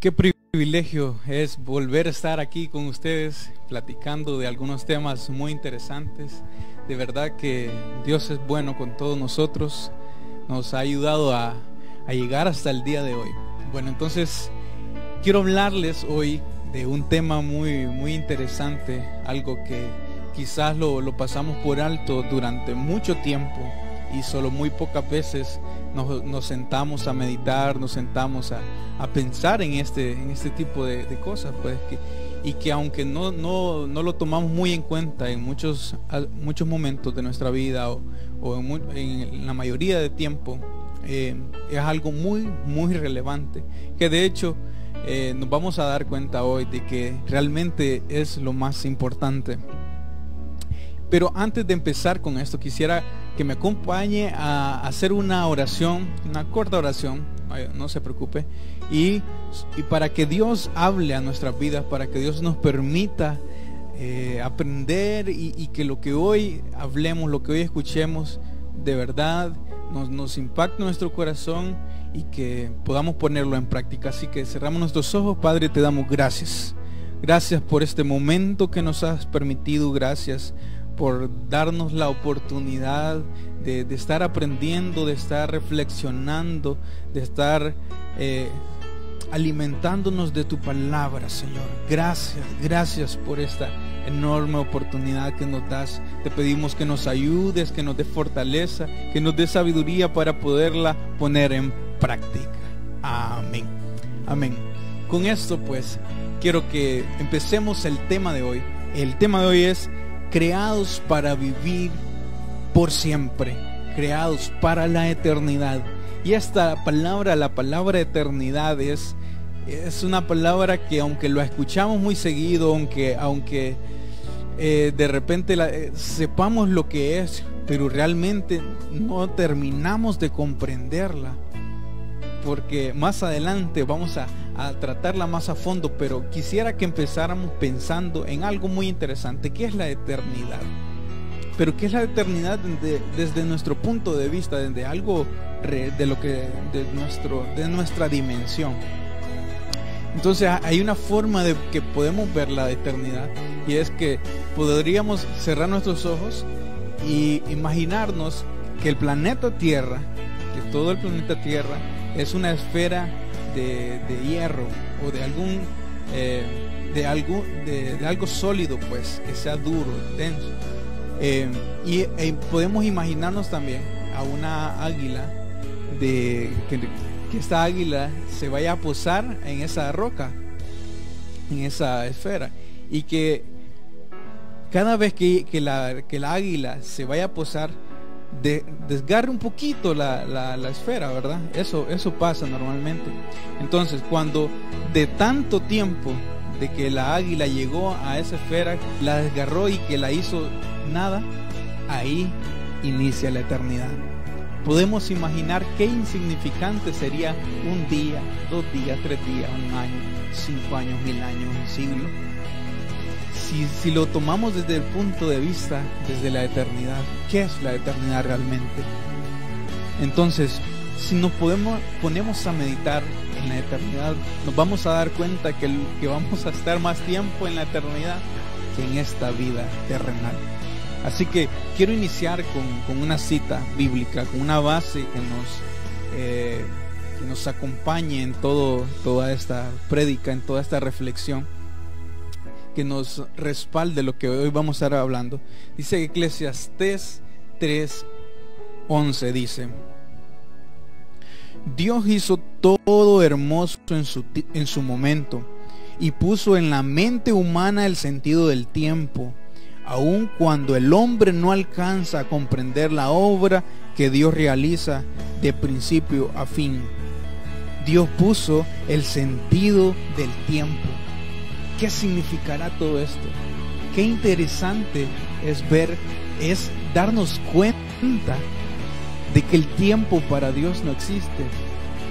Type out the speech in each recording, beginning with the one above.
Qué privilegio es volver a estar aquí con ustedes platicando de algunos temas muy interesantes. De verdad que Dios es bueno con todos nosotros. Nos ha ayudado a llegar hasta el día de hoy. Bueno, entonces quiero hablarles hoy de un tema muy interesante, algo que quizás lo pasamos por alto durante mucho tiempo y solo muy pocas veces nos sentamos a meditar, nos sentamos a pensar en este tipo de cosas, pues, y que aunque no lo tomamos muy en cuenta en muchos momentos de nuestra vida o en la mayoría de tiempo, es algo muy relevante, que de hecho nos vamos a dar cuenta hoy de que realmente es lo más importante. Pero antes de empezar con esto, quisiera que me acompañe a hacer una oración, una corta oración, no se preocupe, y para que Dios hable a nuestras vidas, para que Dios nos permita aprender y que lo que hoy hablemos, lo que hoy escuchemos, de verdad nos impacte nuestro corazón y que podamos ponerlo en práctica. Así que cerramos nuestros ojos. Padre, te damos gracias. Gracias por este momento que nos has permitido. Gracias por darnos la oportunidad de estar aprendiendo, de estar reflexionando, de estar alimentándonos de tu palabra, Señor. Gracias por esta enorme oportunidad que nos das. Te pedimos que nos ayudes, que nos des fortaleza, que nos des sabiduría para poderla poner en práctica. Amén. Amén. Con esto, pues, quiero que empecemos el tema de hoy. El tema de hoy es creados para vivir por siempre, creados para la eternidad. Y esta palabra, la palabra eternidad, es una palabra que aunque lo escuchamos muy seguido, aunque de repente sepamos lo que es, pero realmente no terminamos de comprenderla, porque más adelante vamos a tratarla más a fondo. Pero quisiera que empezáramos pensando en algo muy interesante, que es la eternidad. Pero ¿qué es la eternidad desde nuestro punto de vista, desde algo de nuestra dimensión? Entonces hay una forma de que podemos ver la eternidad, y es que podríamos cerrar nuestros ojos y imaginarnos que el planeta Tierra, que todo el planeta Tierra es una esfera de hierro o de algo sólido, pues, que sea duro, denso. Y podemos imaginarnos también a una águila que esta águila se vaya a posar en esa roca, en esa esfera, y que cada vez que la águila se vaya a posar, desgarre un poquito la esfera, ¿verdad? Eso pasa normalmente. Entonces, cuando de tanto tiempo de que la águila llegó a esa esfera, la desgarró y que la hizo nada, ahí inicia la eternidad. Podemos imaginar qué insignificante sería un día, 2 días, 3 días, un año, 5 años, 1000 años, un siglo, si lo tomamos desde el punto de vista, desde la eternidad. ¿Qué es la eternidad realmente? Entonces, si nos ponemos a meditar en la eternidad, nos vamos a dar cuenta que vamos a estar más tiempo en la eternidad que en esta vida terrenal. Así que quiero iniciar con una cita bíblica, con una base que nos acompañe en toda esta prédica, en toda esta reflexión, que nos respalde lo que hoy vamos a estar hablando. Dice Eclesiastés 3:11, dice: Dios hizo todo hermoso en su momento, y puso en la mente humana el sentido del tiempo, aun cuando el hombre no alcanza a comprender la obra que Dios realiza de principio a fin. Dios puso el sentido del tiempo. ¿Qué significará todo esto? Qué interesante es darnos cuenta de que el tiempo para Dios no existe,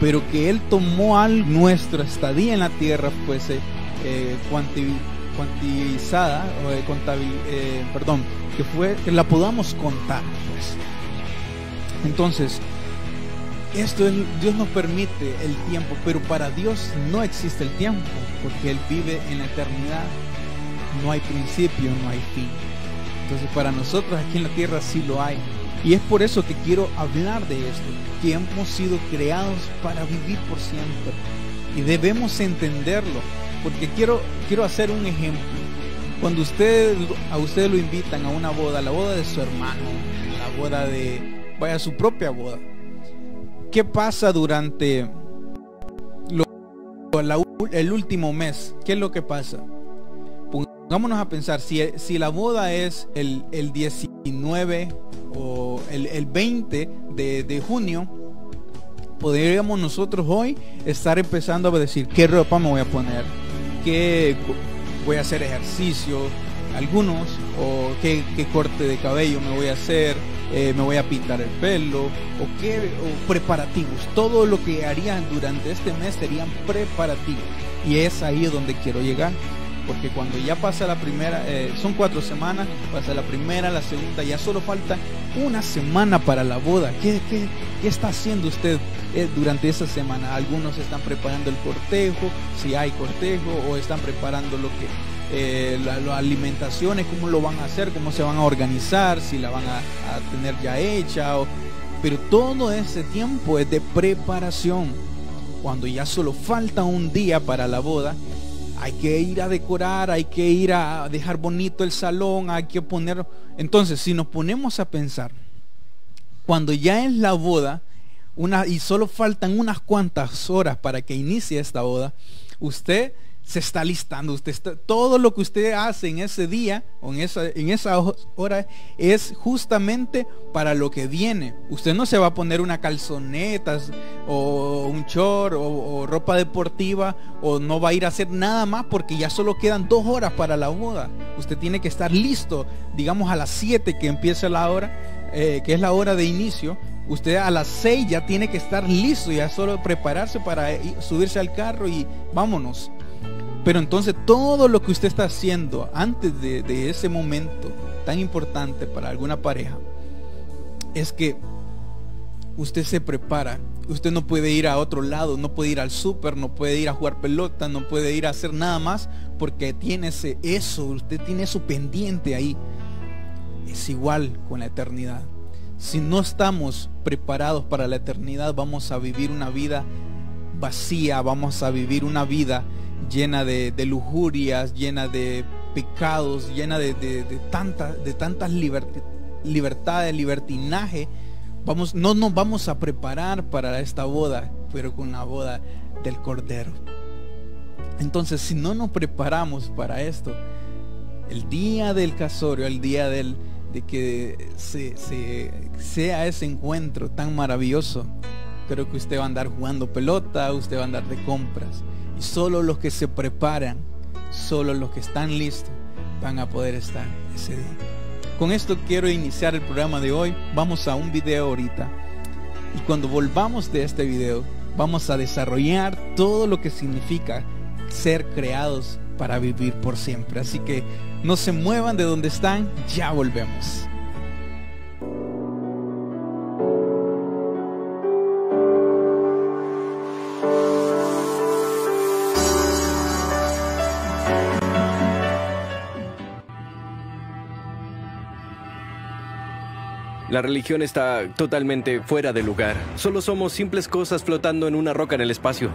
pero que Él tomó nuestra estadía en la tierra fuese cuantizada, que la podamos contar, pues. Entonces, Dios nos permite el tiempo, pero para Dios no existe el tiempo, porque Él vive en la eternidad. No hay principio, no hay fin. Entonces para nosotros aquí en la tierra sí lo hay. Y es por eso que quiero hablar de esto, que hemos sido creados para vivir por siempre. Y debemos entenderlo, porque quiero hacer un ejemplo. Cuando a ustedes lo invitan a una boda, la boda de su hermano, la boda su propia boda. ¿Qué pasa durante el último mes? ¿Qué es lo que pasa? Pongámonos a pensar, si la boda es el 19 o el 20 de junio, podríamos nosotros hoy estar empezando a decir qué ropa me voy a poner, qué voy a hacer ejercicio, algunos, o qué corte de cabello me voy a hacer, me voy a pintar el pelo, o preparativos. Todo lo que harían durante este mes serían preparativos, y es ahí donde quiero llegar. Porque cuando ya pasa la primera, son 4 semanas, pasa la primera, la segunda, ya solo falta una semana para la boda. ¿Qué está haciendo usted durante esa semana? Algunos están preparando el cortejo, si hay cortejo, o están preparando las alimentaciones, cómo lo van a hacer, cómo se van a organizar, si la van a tener ya hecha. Pero todo ese tiempo es de preparación. Cuando ya solo falta un día para la boda, hay que ir a decorar, hay que ir a dejar bonito el salón, hay que poner... Entonces, si nos ponemos a pensar, cuando ya es la boda, y solo faltan unas cuantas horas para que inicie esta boda, usted se está listando, todo lo que usted hace en ese día o en esa hora es justamente para lo que viene. Usted no se va a poner una calzoneta o un short o ropa deportiva, o no va a ir a hacer nada más porque ya solo quedan 2 horas para la boda. Usted tiene que estar listo, digamos a las 7 que empieza la hora, que es la hora de inicio. Usted a las 6 ya tiene que estar listo, ya solo prepararse para subirse al carro y vámonos. Pero entonces todo lo que usted está haciendo antes de ese momento tan importante para alguna pareja, es que usted se prepara. Usted no puede ir a otro lado, no puede ir al súper, no puede ir a jugar pelota, no puede ir a hacer nada más, porque tiene usted tiene eso pendiente ahí. Es igual con la eternidad. Si no estamos preparados para la eternidad, vamos a vivir una vida vacía, vamos a vivir una vida llena de lujurias, llena de pecados, llena de tantas libertades, libertinaje. No nos vamos a preparar para esta boda, pero con la boda del Cordero. Entonces, si no nos preparamos para esto, el día del casorio, el día de que sea ese encuentro tan maravilloso, creo que usted va a andar jugando pelota, usted va a andar de compras. Y solo los que se preparan, solo los que están listos, van a poder estar ese día. Con esto quiero iniciar el programa de hoy. Vamos a un video ahorita. Y cuando volvamos de este video, vamos a desarrollar todo lo que significa ser creados para vivir por siempre. Así que no se muevan de donde están, ya volvemos. La religión está totalmente fuera de lugar. Solo somos simples cosas flotando en una roca en el espacio.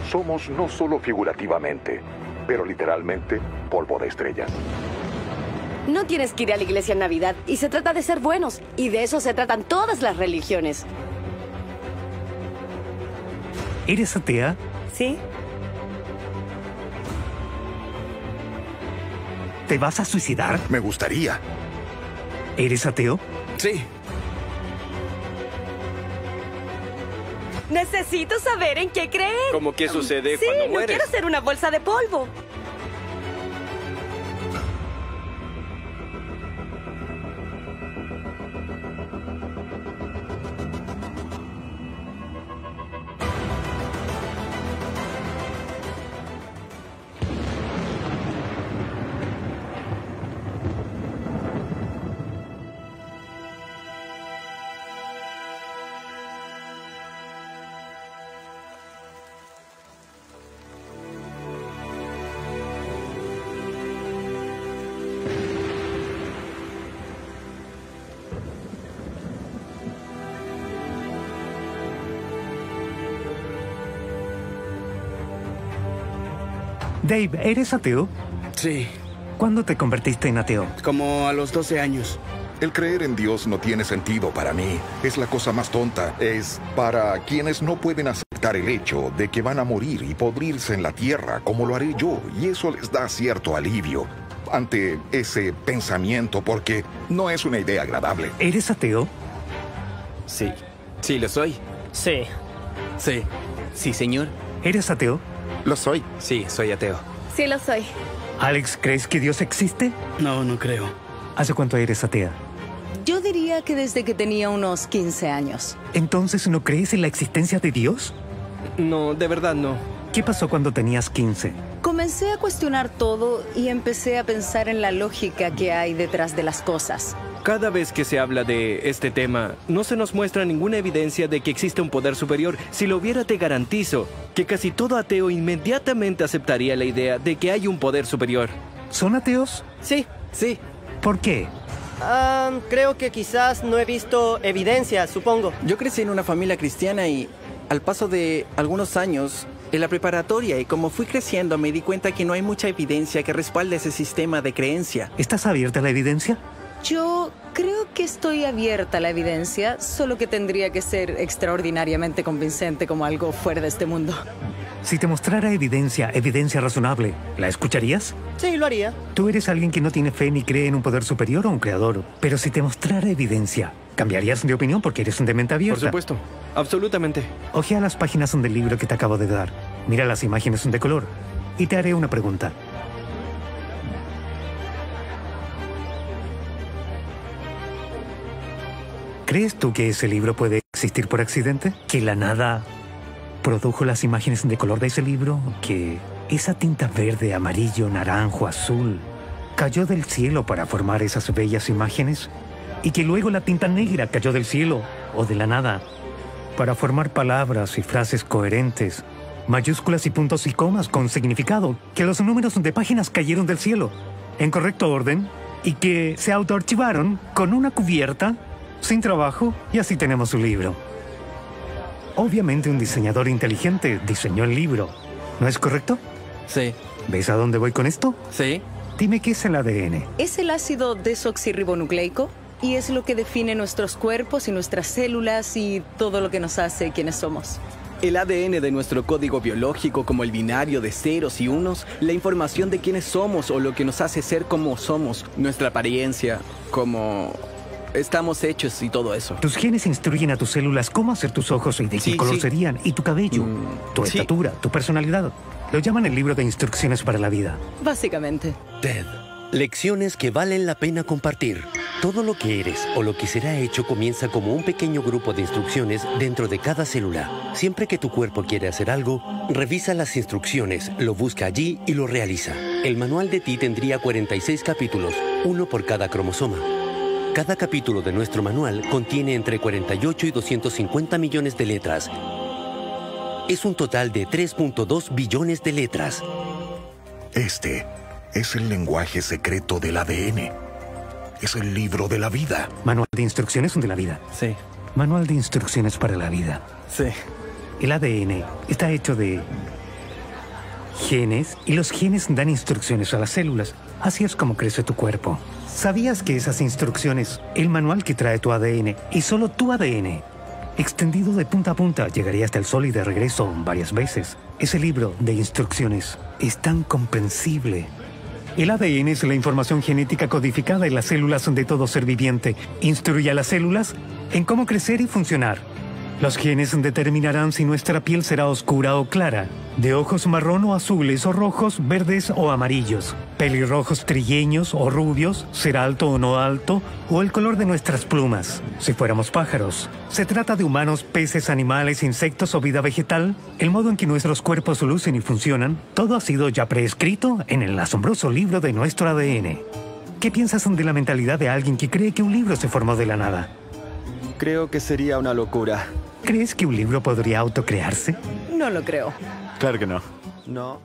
Somos no solo figurativamente, pero literalmente polvo de estrellas. No tienes que ir a la iglesia en Navidad, y se trata de ser buenos, y de eso se tratan todas las religiones. ¿Eres atea? ¿Sí? ¿Te vas a suicidar? Me gustaría. ¿Eres ateo? Sí. Necesito saber en qué creer. ¿Cómo qué sucede Sí, cuando no mueres? quiero ser una bolsa de polvo. Dave, ¿eres ateo? Sí, ¿Cuándo te convertiste en ateo? como a los 12 años. El creer en Dios no tiene sentido para mí. Es la cosa más tonta. Es para quienes no pueden aceptar el hecho de que van a morir y podrirse en la tierra, como lo haré yo. Y eso les da cierto alivio ante ese pensamiento, porque no es una idea agradable. ¿Eres ateo? Sí. Sí, lo soy. Sí. Sí. Sí, señor. ¿Eres ateo? Lo soy. Sí, soy ateo. Sí lo soy. Alex, ¿crees que Dios existe? No, no creo. ¿Hace cuánto eres atea? Yo diría que desde que tenía unos 15 años. ¿Entonces no crees en la existencia de Dios? No, de verdad no. ¿Qué pasó cuando tenías 15? Comencé a cuestionar todo y empecé a pensar en la lógica que hay detrás de las cosas. Cada vez que se habla de este tema, no se nos muestra ninguna evidencia de que existe un poder superior. Si lo hubiera, te garantizo que casi todo ateo inmediatamente aceptaría la idea de que hay un poder superior. ¿Son ateos? Sí. Sí. ¿Por qué? Creo que quizás no he visto evidencia, supongo. Yo crecí en una familia cristiana y al paso de algunos años en la preparatoria y como fui creciendo me di cuenta que no hay mucha evidencia que respalde ese sistema de creencia. ¿Estás abierta a la evidencia? Yo creo que estoy abierta a la evidencia, solo que tendría que ser extraordinariamente convincente como algo fuera de este mundo. Si te mostrara evidencia razonable, ¿la escucharías? Sí, lo haría. Tú eres alguien que no tiene fe ni cree en un poder superior o un creador. Pero si te mostrara evidencia, ¿cambiarías de opinión porque eres un de mente abierta? Por supuesto. Absolutamente. Ojea las páginas del libro que te acabo de dar. Mira las imágenes de color. Y te haré una pregunta. ¿Crees tú que ese libro puede existir por accidente? ¿Que la nada produjo las imágenes de color de ese libro? ¿Que esa tinta verde, amarillo, naranjo, azul cayó del cielo para formar esas bellas imágenes? ¿Y que luego la tinta negra cayó del cielo o de la nada para formar palabras y frases coherentes, mayúsculas y puntos y comas con significado? ¿Que los números de páginas cayeron del cielo en correcto orden y que se autoarchivaron con una cubierta sin trabajo y así tenemos su libro? Obviamente un diseñador inteligente diseñó el libro, ¿no es correcto? Sí. ¿Ves a dónde voy con esto? Sí. Dime qué es el ADN. Es el ácido desoxirribonucleico y es lo que define nuestros cuerpos y nuestras células y todo lo que nos hace quienes somos. El ADN de nuestro código biológico, como el binario de ceros y unos, la información de quiénes somos o lo que nos hace ser como somos, nuestra apariencia, como estamos hechos y todo eso. Tus genes instruyen a tus células cómo hacer tus ojos y de qué color serían, y tu cabello, tu estatura, tu personalidad. Lo llaman el libro de instrucciones para la vida. Básicamente. TED. Lecciones que valen la pena compartir. Todo lo que eres o lo que será hecho comienza como un pequeño grupo de instrucciones dentro de cada célula. Siempre que tu cuerpo quiere hacer algo, revisa las instrucciones, lo busca allí y lo realiza. El manual de ti tendría 46 capítulos, uno por cada cromosoma. Cada capítulo de nuestro manual contiene entre 48 y 250 millones de letras. Es un total de 3.2 billones de letras. Este es el lenguaje secreto del ADN. Es el libro de la vida. Manual de instrucciones de la vida. Sí. Manual de instrucciones para la vida. Sí. El ADN está hecho de genes y los genes dan instrucciones a las células. Así es como crece tu cuerpo. ¿Sabías que esas instrucciones, el manual que trae tu ADN y solo tu ADN, extendido de punta a punta, llegaría hasta el sol y de regreso varias veces? Ese libro de instrucciones es tan comprensible. El ADN es la información genética codificada en las células de todo ser viviente. Instruye a las células en cómo crecer y funcionar. Los genes determinarán si nuestra piel será oscura o clara, de ojos marrón o azules o rojos, verdes o amarillos, pelirrojos trigueños o rubios, será alto o no alto, o el color de nuestras plumas. Si fuéramos pájaros, ¿se trata de humanos, peces, animales, insectos o vida vegetal? El modo en que nuestros cuerpos lucen y funcionan, todo ha sido ya preescrito en el asombroso libro de nuestro ADN. ¿Qué piensas de la mentalidad de alguien que cree que un libro se formó de la nada? Creo que sería una locura. ¿Crees que un libro podría autocrearse? No lo creo. Claro que no. No.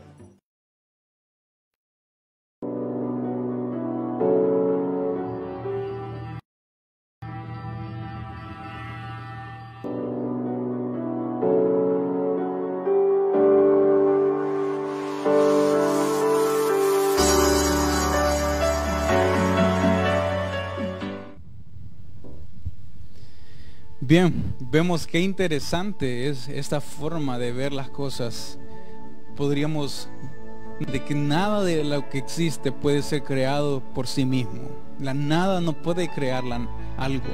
Bien, vemos qué interesante es esta forma de ver las cosas. Podríamos de que nada de lo que existe puede ser creado por sí mismo. La nada no puede crear algo.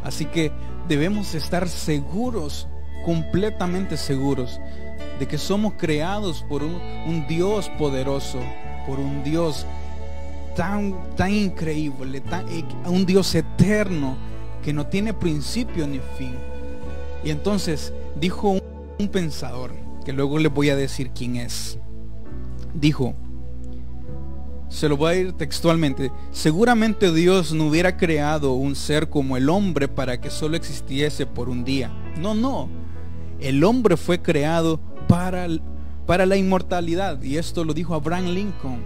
Así que debemos estar seguros, completamente seguros, de que somos creados por un Dios poderoso, por un Dios tan increíble, un Dios eterno, que no tiene principio ni fin. Y entonces dijo un pensador, que luego les voy a decir quién es. Dijo, se lo voy a ir textualmente: seguramente Dios no hubiera creado un ser como el hombre para que solo existiese por un día. No, el hombre fue creado para la inmortalidad. Y esto lo dijo Abraham Lincoln,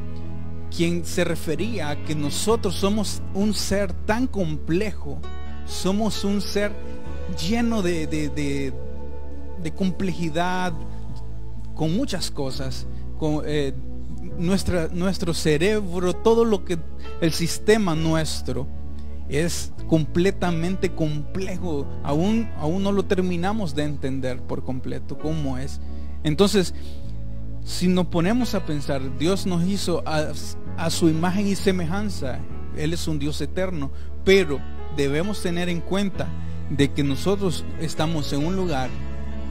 quien se refería a que nosotros somos un ser tan complejo, somos un ser lleno de complejidad, con muchas cosas, con nuestro cerebro, todo lo que el sistema nuestro es completamente complejo. Aún no lo terminamos de entender por completo cómo es. Entonces, si nos ponemos a pensar, Dios nos hizo a su imagen y semejanza. Él es un Dios eterno, pero debemos tener en cuenta de que nosotros estamos en un lugar,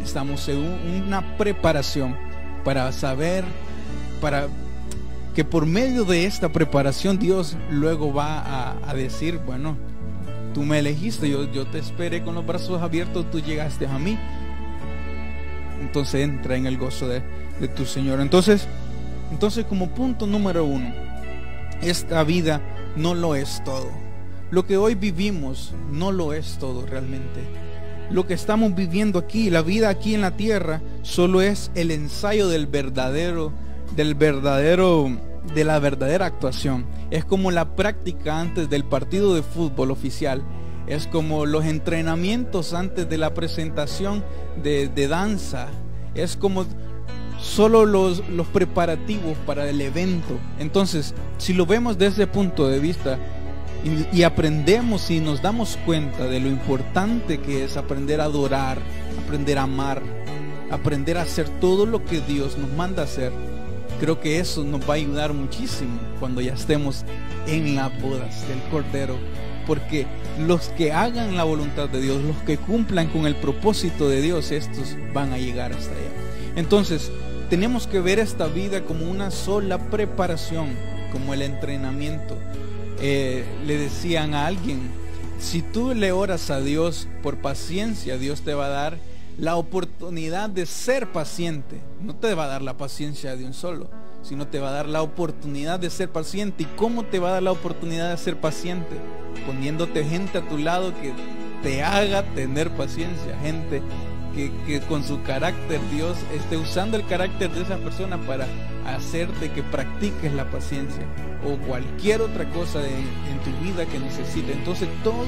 estamos en una preparación para saber, para que por medio de esta preparación Dios luego va a decir, bueno, tú me elegiste, yo te esperé con los brazos abiertos, tú llegaste a mí. Entonces entra en el gozo de tu Señor. Entonces como punto número 1, esta vida no lo es todo. Lo que hoy vivimos no lo es todo realmente. Lo que estamos viviendo aquí, la vida aquí en la tierra, solo es el ensayo de la verdadera actuación. Es como la práctica antes del partido de fútbol oficial. Es como los entrenamientos antes de la presentación de danza. Es como solo los preparativos para el evento. Entonces, si lo vemos desde ese punto de vista y aprendemos y nos damos cuenta de lo importante que es aprender a adorar, aprender a amar, aprender a hacer todo lo que Dios nos manda hacer, creo que eso nos va a ayudar muchísimo cuando ya estemos en las bodas del Cordero. Porque los que hagan la voluntad de Dios, los que cumplan con el propósito de Dios, estos van a llegar hasta allá. Entonces, tenemos que ver esta vida como una sola preparación, como el entrenamiento. Le decían a alguien, si tú le oras a Dios por paciencia, Dios te va a dar la oportunidad de ser paciente. No te va a dar la paciencia de un solo, sino te va a dar la oportunidad de ser paciente. ¿Y cómo te va a dar la oportunidad de ser paciente? Poniéndote gente a tu lado que te haga tener paciencia, gente que con su carácter Dios esté usando el carácter de esa persona para hacerte que practiques la paciencia o cualquier otra cosa en tu vida que necesite. Entonces todo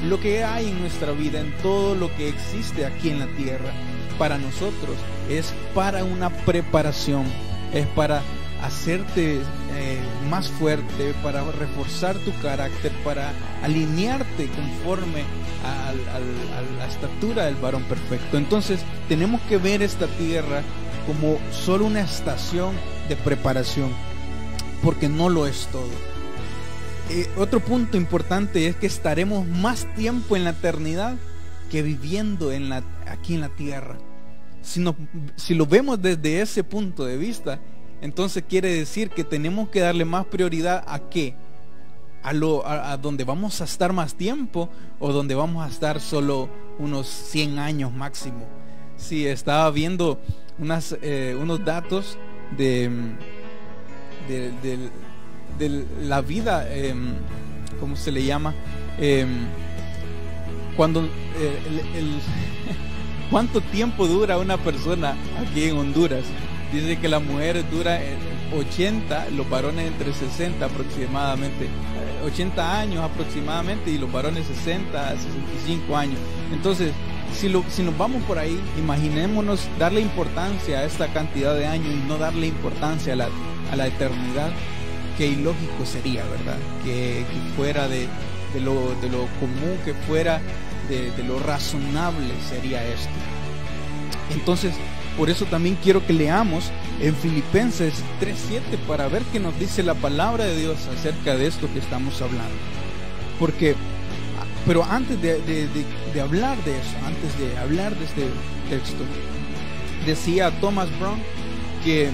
lo que hay en nuestra vida, en todo lo que existe aquí en la tierra, para nosotros es para una preparación, es para hacerte más fuerte, para reforzar tu carácter, para alinearte conforme a la estatura del varón perfecto. Entonces tenemos que ver esta tierra como solo una estación de preparación, porque no lo es todo. Otro punto importante es que estaremos más tiempo en la eternidad que viviendo aquí en la tierra. Si lo vemos desde ese punto de vista, entonces quiere decir que tenemos que darle más prioridad ¿a qué? A donde vamos a estar más tiempo, o donde vamos a estar solo unos 100 años máximo. Sí, estaba viendo unos datos de la vida, ¿cómo se le llama? Cuando ¿cuánto tiempo dura una persona aquí en Honduras? Dice que las mujeres duran 80, los varones entre 60 aproximadamente, 80 años aproximadamente, y los varones 60 a 65 años. Entonces, si nos vamos por ahí, imaginémonos darle importancia a esta cantidad de años y no darle importancia a la eternidad. qué ilógico sería, ¿verdad? Que fuera de lo común, que fuera de lo razonable sería esto. Entonces, por eso también quiero que leamos en Filipenses 3:7 para ver qué nos dice la palabra de Dios acerca de esto que estamos hablando. Pero antes de hablar de eso, antes de hablar de este texto, decía Thomas Brown que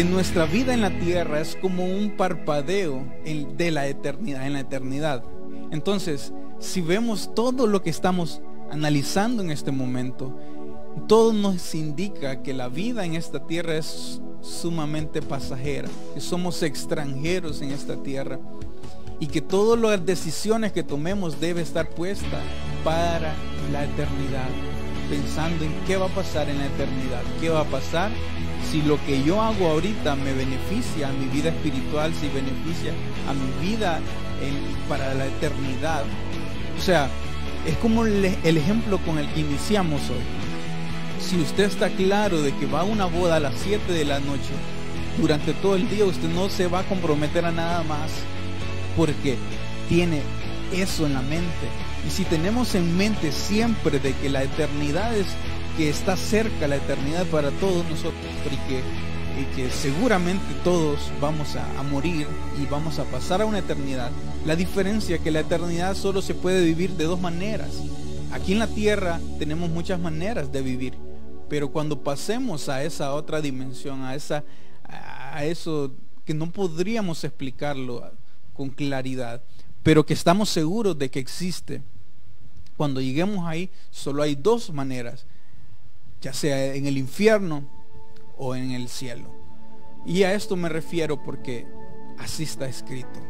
nuestra vida en la tierra es como un parpadeo de la eternidad, en la eternidad. Entonces, si vemos todo lo que estamos analizando en este momento, todo nos indica que la vida en esta tierra es sumamente pasajera, que somos extranjeros en esta tierra y que todas las decisiones que tomemos debe estar puesta para la eternidad, pensando en qué va a pasar en la eternidad, qué va a pasar si lo que yo hago ahorita me beneficia a mi vida espiritual, si beneficia a mi vida para la eternidad. O sea, es como el ejemplo con el que iniciamos hoy. Si usted está claro de que va a una boda a las 7 de la noche, durante todo el día usted no se va a comprometer a nada más porque tiene eso en la mente. Y si tenemos en mente siempre de que la eternidad es que está cerca, la eternidad para todos nosotros, y que seguramente todos vamos a morir y vamos a pasar a una eternidad. La diferencia es que la eternidad solo se puede vivir de dos maneras. Aquí en la tierra tenemos muchas maneras de vivir, pero cuando pasemos a esa otra dimensión, a eso que no podríamos explicarlo con claridad, pero que estamos seguros de que existe, cuando lleguemos ahí solo hay dos maneras, ya sea en el infierno o en el cielo. Y a esto me refiero porque así está escrito,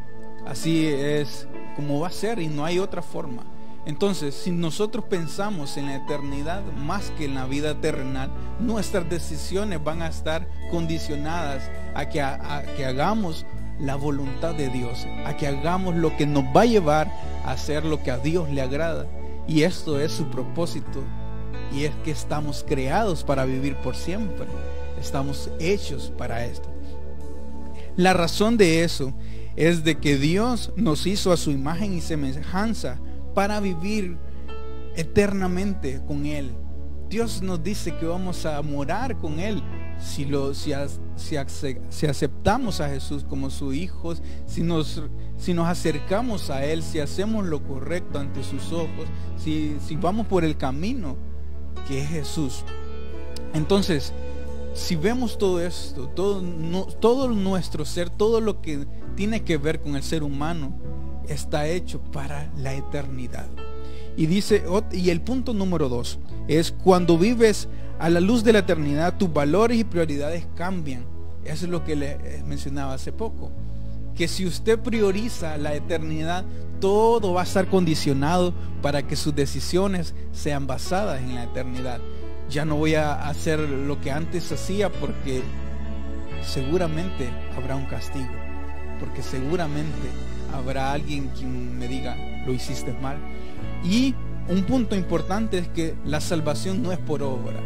así es como va a ser y no hay otra forma. Entonces, si nosotros pensamos en la eternidad más que en la vida terrenal, nuestras decisiones van a estar condicionadas a que hagamos la voluntad de Dios, a que hagamos lo que nos va a llevar a hacer lo que a Dios le agrada. Y esto es su propósito, y es que estamos creados para vivir por siempre. Estamos hechos para esto. La razón de eso es de que Dios nos hizo a su imagen y semejanza para vivir eternamente con Él. Dios nos dice que vamos a morar con Él si aceptamos a Jesús como su Hijo, si nos acercamos a Él, si hacemos lo correcto ante sus ojos, si vamos por el camino que es Jesús. Entonces, si vemos todo esto, todo nuestro ser, todo lo que tiene que ver con el ser humano, está hecho para la eternidad. Y dice, y el punto número 2 es: cuando vives a la luz de la eternidad, tus valores y prioridades cambian. Eso es lo que le mencionaba hace poco, que si usted prioriza la eternidad, todo va a estar condicionado para que sus decisiones sean basadas en la eternidad. Ya no voy a hacer lo que antes hacía porque seguramente habrá un castigo, porque seguramente habrá alguien quien me diga, lo hiciste mal. Y un punto importante es que la salvación no es por obra,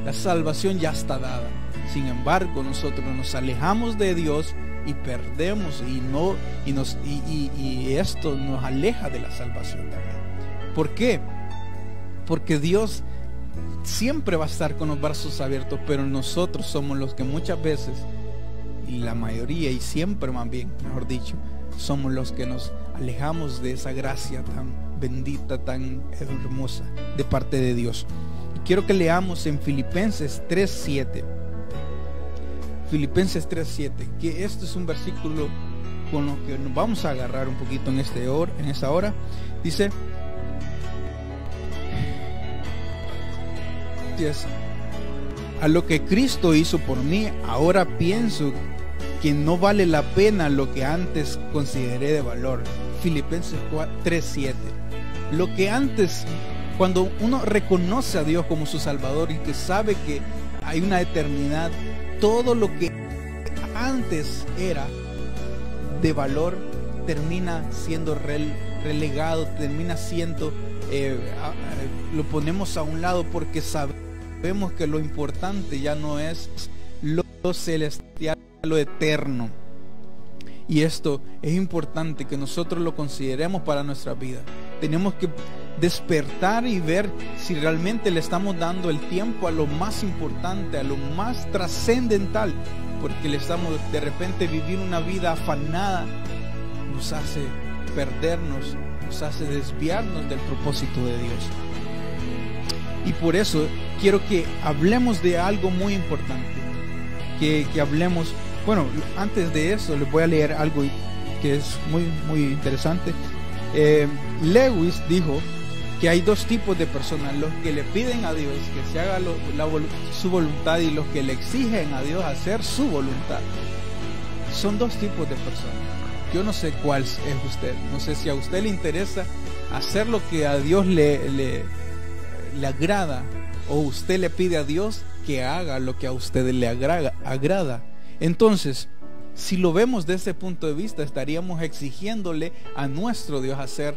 la salvación ya está dada. Sin embargo, nosotros nos alejamos de Dios y perdemos, y esto nos aleja de la salvación también. ¿Por qué? Porque Dios siempre va a estar con los brazos abiertos, pero nosotros somos los que muchas veces, y la mayoría, y siempre más bien, mejor dicho, somos los que nos alejamos de esa gracia tan bendita, tan hermosa de parte de Dios. Quiero que leamos en Filipenses 3:7. Filipenses 3:7, que este es un versículo con lo que nos vamos a agarrar un poquito en esta hora. Dice: a lo que Cristo hizo por mí, ahora pienso que no vale la pena lo que antes consideré de valor. Filipenses 3:7. Lo que antes, cuando uno reconoce a Dios como su Salvador y que sabe que hay una eternidad, todo lo que antes era de valor termina siendo relegado, termina siendo, lo ponemos a un lado, porque sabemos que lo importante ya no es lo celestial, lo eterno. Y esto es importante que nosotros lo consideremos para nuestra vida. Tenemos que despertar y ver si realmente le estamos dando el tiempo a lo más importante, a lo más trascendental, porque le estamos de repente vivir una vida afanada, nos hace perdernos, nos hace desviarnos del propósito de Dios. Y por eso quiero que hablemos de algo muy importante, que hablemos. Bueno, antes de eso les voy a leer algo que es muy interesante. Lewis dijo que hay dos tipos de personas: los que le piden a Dios que se haga su voluntad y los que le exigen a Dios hacer su voluntad. Son dos tipos de personas. Yo no sé cuál es usted. No sé si a usted le interesa hacer lo que a Dios le agrada, o usted le pide a Dios que haga lo que a usted le agrada. Entonces, si lo vemos desde ese punto de vista, estaríamos exigiéndole a nuestro Dios hacer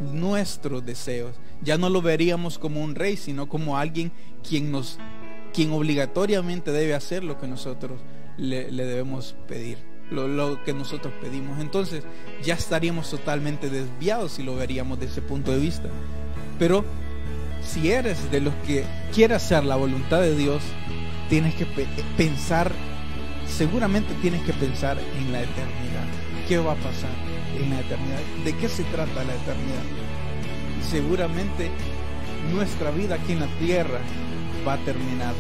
nuestros deseos. Ya no lo veríamos como un rey, sino como alguien quien obligatoriamente debe hacer lo que nosotros le debemos pedir, lo que nosotros pedimos. Entonces ya estaríamos totalmente desviados si lo veríamos desde ese punto de vista. Pero si eres de los que quiere hacer la voluntad de Dios, tienes que pensar, seguramente tienes que pensar en la eternidad. ¿Qué va a pasar en la eternidad? ¿De qué se trata la eternidad? Seguramente nuestra vida aquí en la tierra va a terminar.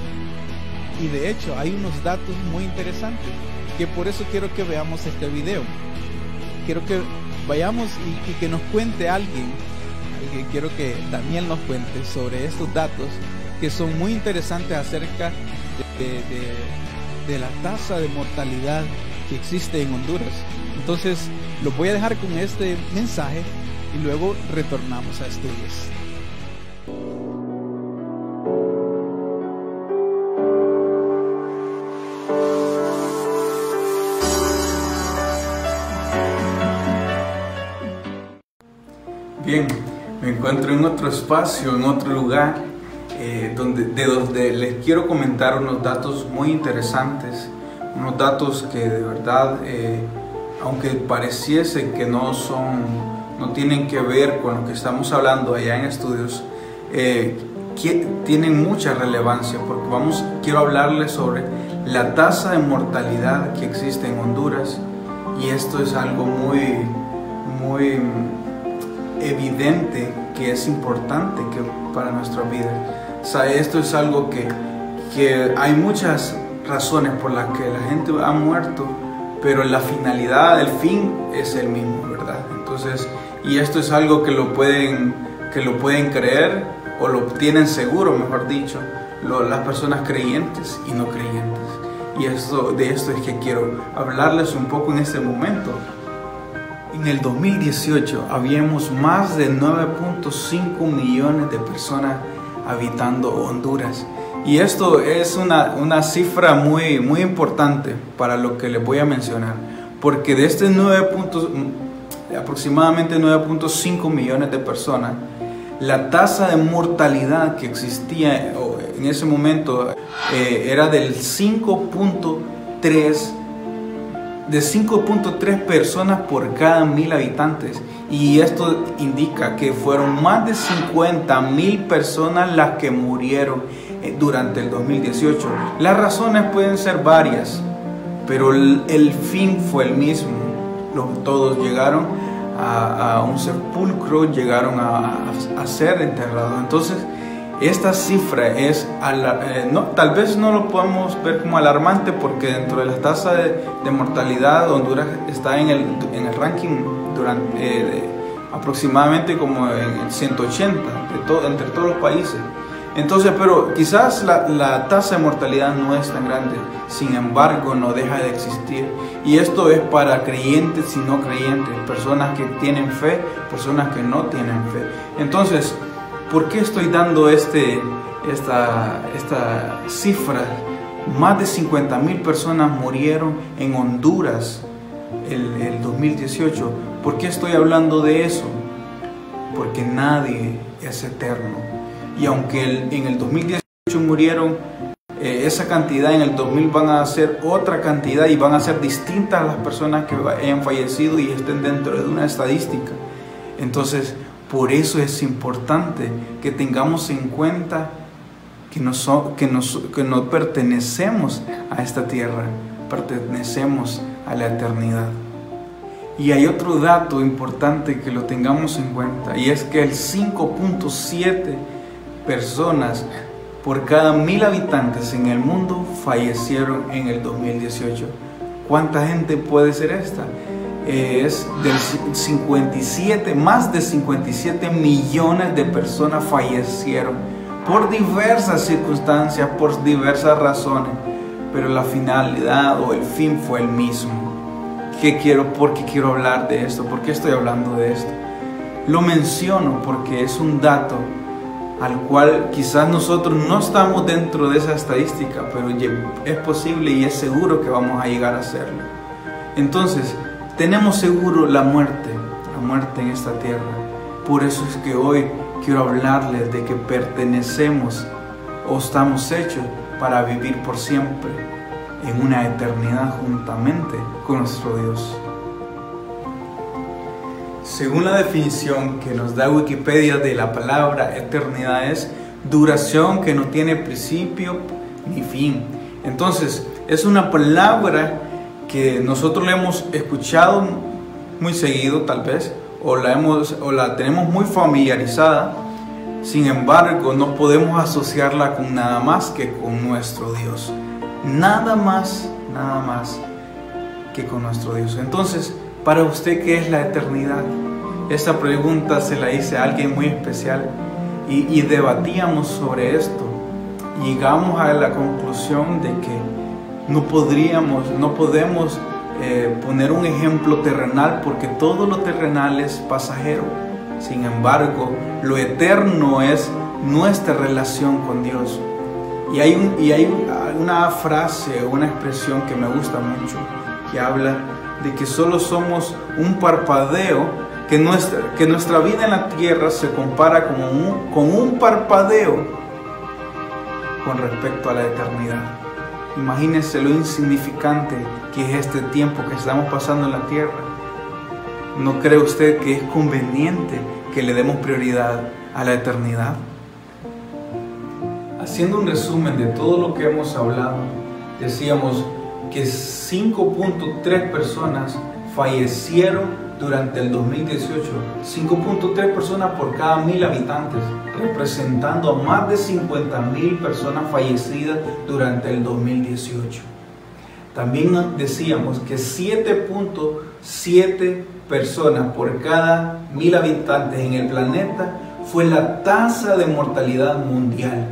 Y de hecho hay unos datos muy interesantes, que por eso quiero que veamos este video. Quiero que vayamos y que nos cuente alguien. Quiero que Daniel nos cuente sobre estos datos que son muy interesantes acerca de la tasa de mortalidad que existe en Honduras. Entonces los voy a dejar con este mensaje y luego retornamos a estudios. Bien, me encuentro en otro espacio, en otro lugar, donde les quiero comentar unos datos muy interesantes, unos datos que de verdad, aunque pareciese que no tienen que ver con lo que estamos hablando allá en estudios, tienen mucha relevancia, porque quiero hablarles sobre la tasa de mortalidad que existe en Honduras, y esto es algo muy evidente, que es importante para nuestra vida. O sea, esto es algo que hay muchas razones por las que la gente ha muerto, pero la finalidad, el fin es el mismo, ¿verdad? Entonces, y esto es algo que lo pueden creer, o lo tienen seguro, mejor dicho, las personas creyentes y no creyentes. Y de esto es que quiero hablarles un poco en este momento. En el 2018 habíamos más de 9.5 millones de personas habitando Honduras. Y esto es una cifra muy importante para lo que les voy a mencionar. Porque de este aproximadamente 9.5 millones de personas, la tasa de mortalidad que existía en ese momento era del 5.3 personas por cada 1000 habitantes, y esto indica que fueron más de 50,000 personas las que murieron durante el 2018. Las razones pueden ser varias, pero el fin fue el mismo. Todos llegaron a un sepulcro, llegaron a ser enterrados. Entonces esta cifra es, tal vez no lo podemos ver como alarmante, porque dentro de la tasa de mortalidad Honduras está en el ranking aproximadamente como en el 180 entre todos los países. Entonces, pero quizás la tasa de mortalidad no es tan grande, sin embargo no deja de existir. Y esto es para creyentes y no creyentes, personas que tienen fe, personas que no tienen fe. Entonces, ¿por qué estoy dando esta cifra? Más de 50,000 personas murieron en Honduras el 2018. ¿Por qué estoy hablando de eso? Porque nadie es eterno. Y aunque en el 2018 murieron esa cantidad en el 2000 van a ser otra cantidad y van a ser distintas las personas que hayan fallecido y estén dentro de una estadística. Entonces, por eso es importante que tengamos en cuenta que no pertenecemos a esta tierra, pertenecemos a la eternidad. Y hay otro dato importante que lo tengamos en cuenta, y es que el 5.7 personas por cada 1000 habitantes en el mundo fallecieron en el 2018. ¿Cuánta gente puede ser esta? Es del 57, más de 57 millones de personas fallecieron por diversas circunstancias, por diversas razones, pero la finalidad o el fin fue el mismo. ¿Por qué quiero hablar de esto? ¿Por qué estoy hablando de esto? Lo menciono porque es un dato al cual quizás nosotros no estamos dentro de esa estadística, pero es posible y es seguro que vamos a llegar a hacerlo. Entonces, tenemos seguro la muerte en esta tierra. Por eso es que hoy quiero hablarles de que pertenecemos o estamos hechos para vivir por siempre en una eternidad juntamente con nuestro Dios. Según la definición que nos da Wikipedia de la palabra eternidad, es duración que no tiene principio ni fin. Entonces, es una palabra que nosotros la hemos escuchado muy seguido tal vez, o la tenemos muy familiarizada. Sin embargo, no podemos asociarla con nada más que con nuestro Dios. Nada más que con nuestro Dios. Entonces, para usted, ¿qué es la eternidad? Esta pregunta se la hice a alguien muy especial y debatíamos sobre esto. Llegamos a la conclusión de que no podemos poner un ejemplo terrenal, porque todo lo terrenal es pasajero. Sin embargo, lo eterno es nuestra relación con Dios. Y hay una frase, una expresión que me gusta mucho, que habla de que solo somos un parpadeo, que nuestra vida en la tierra se compara con un parpadeo con respecto a la eternidad. Imagínense lo insignificante que es este tiempo que estamos pasando en la tierra. ¿No cree usted que es conveniente que le demos prioridad a la eternidad? Haciendo un resumen de todo lo que hemos hablado, decíamos que 5.3 personas fallecieron durante el 2018, 5.3 personas por cada 1000 habitantes, representando a más de 50.000 personas fallecidas durante el 2018. También decíamos que 7.7 personas por cada 1000 habitantes en el planeta fue la tasa de mortalidad mundial,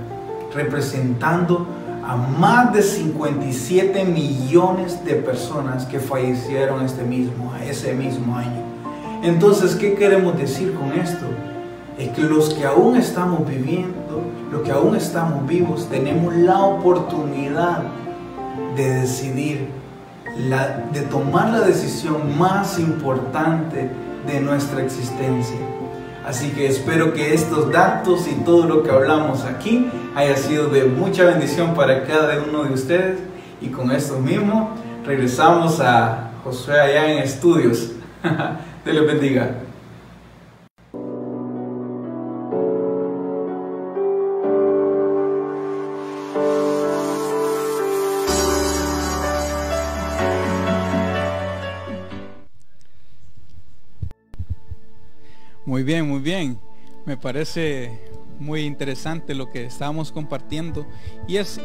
representando a más de 57 millones de personas que fallecieron ese mismo año. Entonces, ¿qué queremos decir con esto? Es que los que aún estamos viviendo, los que aún estamos vivos, tenemos la oportunidad de decidir, de tomar la decisión más importante de nuestra existencia. Así que espero que estos datos y todo lo que hablamos aquí haya sido de mucha bendición para cada uno de ustedes. Y con esto mismo regresamos a Josué allá en estudios. Dios les bendiga. Muy bien, muy bien. Me parece muy interesante lo que estábamos compartiendo, y es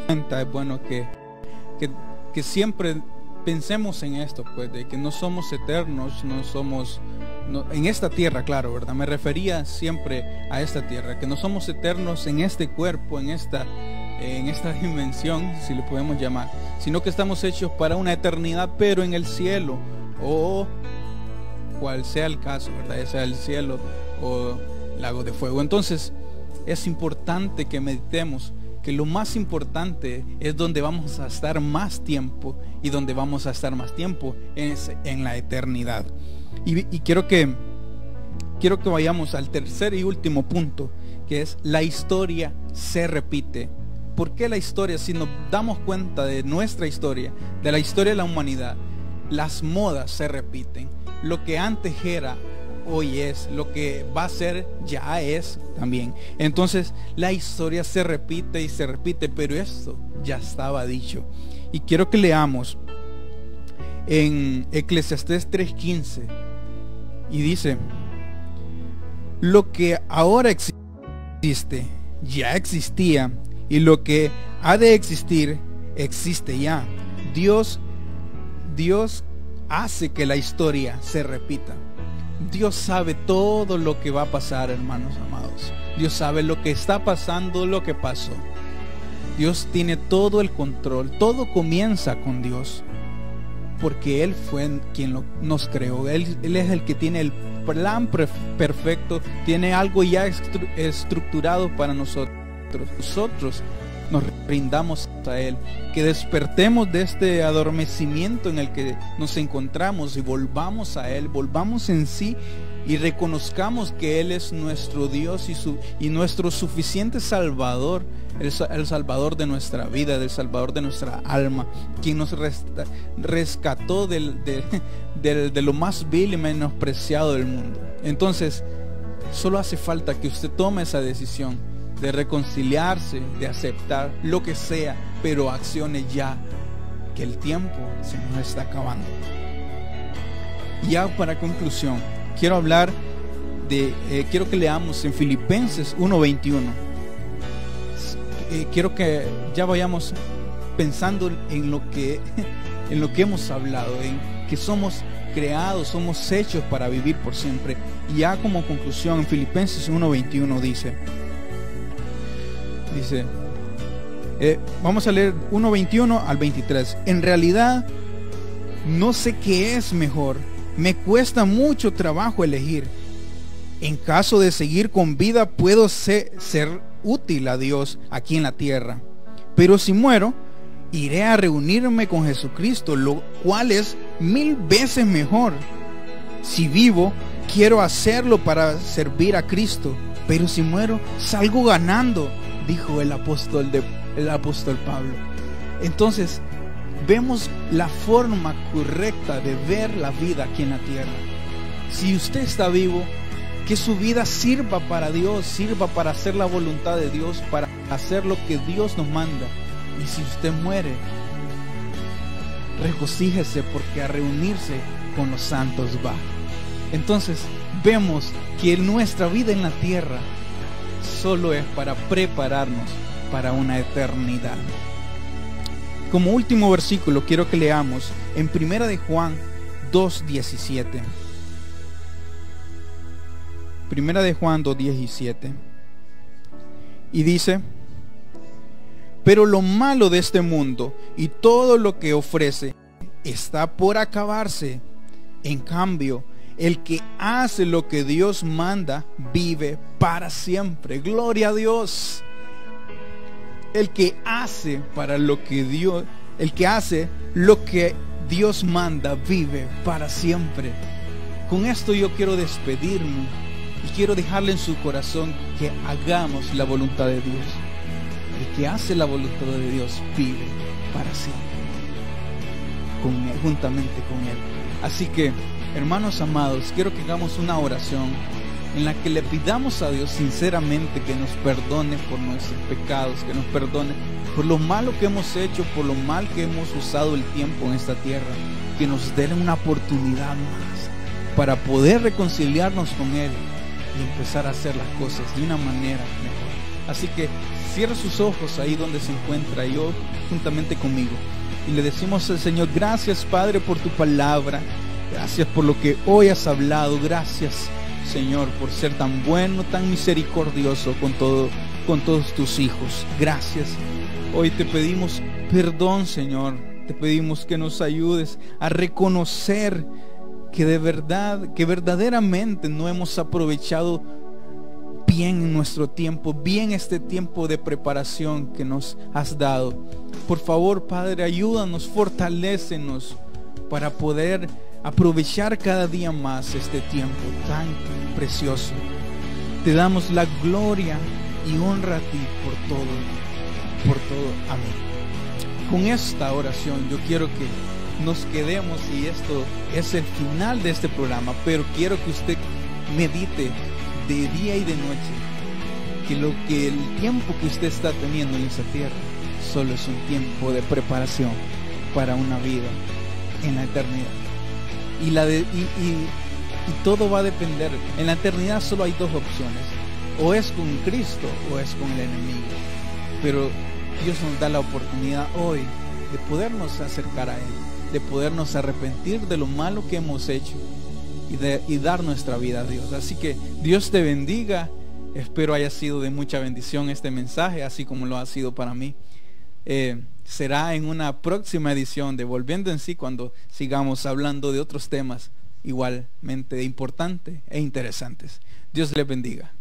bueno que siempre pensemos en esto, pues, de que no somos eternos, en esta tierra, claro, ¿verdad? Me refería siempre a esta tierra, que no somos eternos en este cuerpo, en esta dimensión, si le podemos llamar, sino que estamos hechos para una eternidad, pero en el cielo, o cual sea el caso, ¿verdad? Ya sea el cielo o lago de fuego. Entonces, es importante que meditemos que lo más importante es donde vamos a estar más tiempo, y donde vamos a estar más tiempo es en la eternidad. Y quiero que vayamos al tercer y último punto, que es: la historia se repite, ¿por qué la historia, si nos damos cuenta de nuestra historia, de la historia de la humanidad, las modas se repiten? Lo que antes era, hoy es, lo que va a ser, ya es también. Entonces la historia se repite y se repite, pero esto ya estaba dicho. Y quiero que leamos en Eclesiastés 3:15, y dice: lo que ahora existe ya existía, y lo que ha de existir existe ya. Dios hace que la historia se repita. Dios sabe todo lo que va a pasar, hermanos amados. Dios sabe lo que está pasando, lo que pasó. Dios tiene todo el control. Todo comienza con Dios, porque Él fue quien nos creó. Él es el que tiene el plan perfecto, tiene algo ya estructurado para nosotros. Nosotros nos rindamos a Él, que despertemos de este adormecimiento en el que nos encontramos y volvamos a Él, volvamos en sí y reconozcamos que Él es nuestro Dios y nuestro suficiente Salvador, el Salvador de nuestra vida, el Salvador de nuestra alma, quien nos rescató de lo más vil y menospreciado del mundo. Entonces, solo hace falta que usted tome esa decisión de reconciliarse, de aceptar lo que sea, pero accione ya, que el tiempo se nos está acabando. Ya para conclusión, quiero hablar quiero que leamos en Filipenses 1:21. Quiero que ya vayamos pensando en lo que hemos hablado, en que somos creados, somos hechos para vivir por siempre. Y ya como conclusión, en Filipenses 1:21 dice, vamos a leer 1:21 al 23. En realidad no sé qué es mejor, me cuesta mucho trabajo elegir. En caso de seguir con vida puedo ser útil a Dios aquí en la tierra, pero si muero iré a reunirme con Jesucristo, lo cual es 1000 veces mejor. Si vivo, quiero hacerlo para servir a Cristo, pero si muero salgo ganando, dijo el apóstol Pablo. Entonces vemos la forma correcta de ver la vida aquí en la tierra. Si usted está vivo, que su vida sirva para Dios, sirva para hacer la voluntad de Dios, para hacer lo que Dios nos manda. Y si usted muere, regocíjese, porque a reunirse con los santos va. Entonces vemos que nuestra vida en la tierra solo es para prepararnos para una eternidad. Como último versículo quiero que leamos en 1 de Juan 2:17. 1 de Juan 2:17. Y dice: pero lo malo de este mundo y todo lo que ofrece está por acabarse. En cambio, el que hace lo que Dios manda vive para siempre. Gloria a Dios. El que hace lo que Dios manda vive para siempre. Con esto yo quiero despedirme y quiero dejarle en su corazón que hagamos la voluntad de Dios. El que hace la voluntad de Dios vive para siempre, juntamente con Él. Así que, hermanos amados, quiero que hagamos una oración en la que le pidamos a Dios sinceramente que nos perdone por nuestros pecados, que nos perdone por lo malo que hemos hecho, por lo mal que hemos usado el tiempo en esta tierra, que nos dé una oportunidad más para poder reconciliarnos con Él y empezar a hacer las cosas de una manera mejor. Así que cierra sus ojos ahí donde se encuentra, yo juntamente conmigo, y le decimos al Señor: gracias, Padre, por tu palabra, gracias por lo que hoy has hablado, gracias, Señor, por ser tan bueno, tan misericordioso con todos tus hijos. Gracias. Hoy te pedimos perdón, Señor. Te pedimos que nos ayudes a reconocer que verdaderamente no hemos aprovechado bien nuestro tiempo, bien este tiempo de preparación que nos has dado. Por favor, Padre, ayúdanos, fortalécenos para poder aprovechar cada día más este tiempo tan precioso. Te damos la gloria y honra a ti por todo. por todo. Amén. Con esta oración yo quiero que nos quedemos, y esto es el final de este programa, pero quiero que usted medite de día y de noche que el tiempo que usted está teniendo en esa tierra solo es un tiempo de preparación para una vida en la eternidad. Y todo va a depender. En la eternidad solo hay dos opciones: o es con Cristo o es con el enemigo. Pero Dios nos da la oportunidad hoy de podernos acercar a Él, de podernos arrepentir de lo malo que hemos hecho y dar nuestra vida a Dios. Así que Dios te bendiga. Espero haya sido de mucha bendición este mensaje, así como lo ha sido para mí. Será en una próxima edición de Volviendo en Sí, cuando sigamos hablando de otros temas igualmente importantes e interesantes. Dios les bendiga.